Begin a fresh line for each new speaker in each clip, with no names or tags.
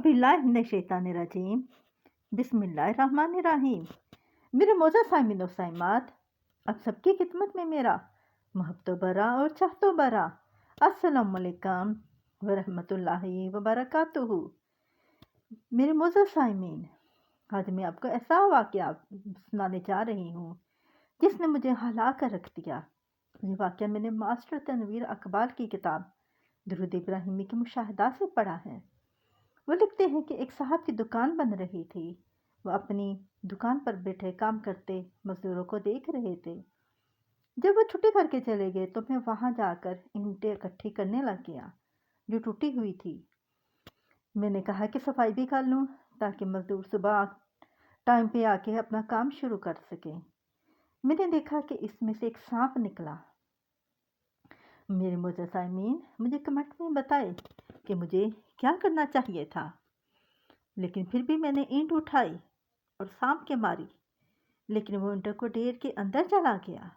औज़ुबिल्लाहिमिनश्शैतानिर्रजीम बिस्मिल्लाहिर्रहमानिर्रहीम। मेरे मोअज़्ज़ज़ साइमीन और साइमात, आप सबकी खिदमत में मेरा मोहब्बतो बरा और चाहतो बरा अस्सलामु अलैकुम व रहमतुल्लाहि व बरकातुहू। मेरे मोअज़्ज़ज़ साइमीन, आज मैं आपको ऐसा वाक़या सुनाने जा रही हूँ जिसने मुझे हिला कर रख दिया। ये वाक़या मैंने मास्टर तनवीर इकबाल की किताब दुरूद इब्राहिमी के मुशाहिदात से पढ़ा है। वो लिखते हैं कि एक साहब की दुकान बन रही थी। वो अपनी दुकान पर बैठे काम करते मज़दूरों को देख रहे थे। जब वो छुट्टी करके चले गए तो मैं वहाँ जाकर ईंटें इकट्ठी करने लग गया जो टूटी हुई थी। मैंने कहा कि सफाई भी कर लूँ ताकि मज़दूर सुबह टाइम पे आके अपना काम शुरू कर सकें। मैंने देखा कि इसमें से एक सांप निकला। मेरे मोअज़्ज़ज़ साइमीन, मुझे कमेंट में बताए कि मुझे क्या करना चाहिए था, लेकिन फिर भी मैंने ईंट उठाई और सांप के मारी, लेकिन वो ईंटों को ढेर के अंदर चला गया।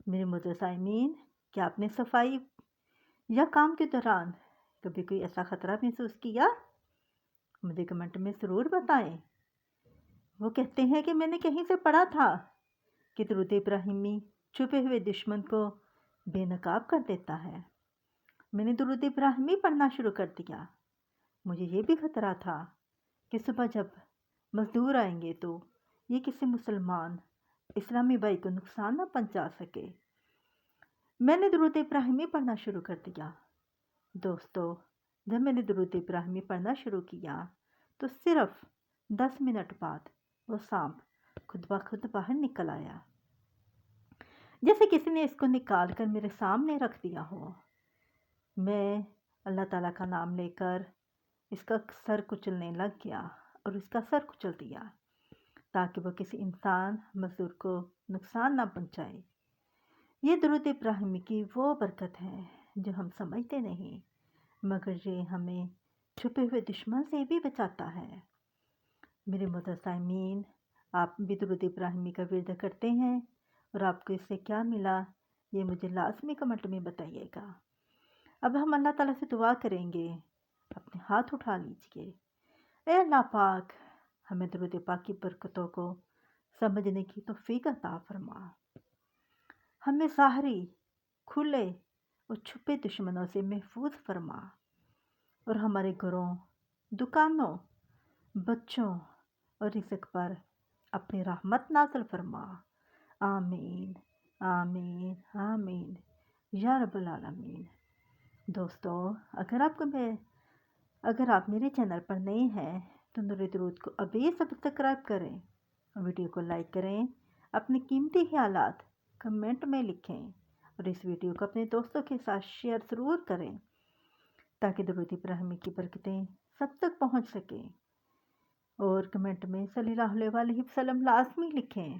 मेरे मोअज़्ज़ज़ साइमीन, क्या आपने सफाई या काम के दौरान कभी कोई ऐसा ख़तरा महसूस किया? मुझे कमेंट में ज़रूर बताएं। वो कहते हैं कि मैंने कहीं से पढ़ा था कि दुरूद इब्राहिमी छुपे हुए दुश्मन को बेनकाब कर देता है। मैंने दुरूद इब्राहिमी पढ़ना शुरू कर दिया। मुझे ये भी खतरा था कि सुबह जब मज़दूर आएंगे तो ये किसी मुसलमान इस्लामी भाई को नुकसान न पहुंचा सके। मैंने दुरूद इब्राहिमी पढ़ना शुरू कर दिया। दोस्तों, जब मैंने दुरूद इब्राहिमी पढ़ना शुरू किया तो सिर्फ 10 मिनट बाद वो सांप खुद ब खुद बाहर निकल आया, जैसे किसी ने इसको निकाल कर मेरे सामने रख दिया हो। मैं अल्लाह ताला का नाम लेकर इसका सर कुचलने लग गया और इसका सर कुचल दिया ताकि वो किसी इंसान मज़दूर को नुकसान ना पहुंचाए। ये दुरूद इब्राहिमी की वो बरकत है जो हम समझते नहीं, मगर ये हमें छुपे हुए दुश्मन से भी बचाता है। मेरे मोअज़्ज़ज़ साइमीन, आप भी दुरूद इब्राहिमी का विर्द करते हैं और आपको इससे क्या मिला ये मुझे लाज़मी कमेंट में बताइएगा। अब हम अल्लाह ताला से दुआ करेंगे। अपने हाथ उठा लीजिए। ए अल्लाह पाक, हमें दुरूद पाक की बरकतों को समझने की तौफीक अता फरमा। हमें ज़ाहरी, खुले और छुपे दुश्मनों से महफूज फरमा और हमारे घरों, दुकानों, बच्चों और रिज़्क़ पर अपनी रहमत नाज़िल फरमा। आमीन आमीन आमीन या रब्बल आलमीन। दोस्तों, अगर आप मेरे चैनल पर नए हैं तो नूरे दुरूद को अभी सब्सक्राइब करें, वीडियो को लाइक करें, अपने कीमती ख्यालात कमेंट में लिखें और इस वीडियो को अपने दोस्तों के साथ शेयर ज़रूर करें ताकि दुरूद इब्राहिमी की बरकतें सब तक पहुंच सकें। और कमेंट में सल्लल्लाहु अलैहि वसल्लम लाज़मी लिखें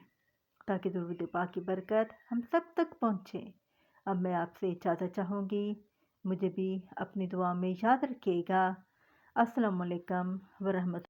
ताकि दुरूद पाक की बरकत हम सब तक पहुँचे। अब मैं आपसे इजाज़त चाहूँगी, मुझे भी अपनी दुआ में याद रखिएगा। अस्सलामु अलैकुम व रहमत।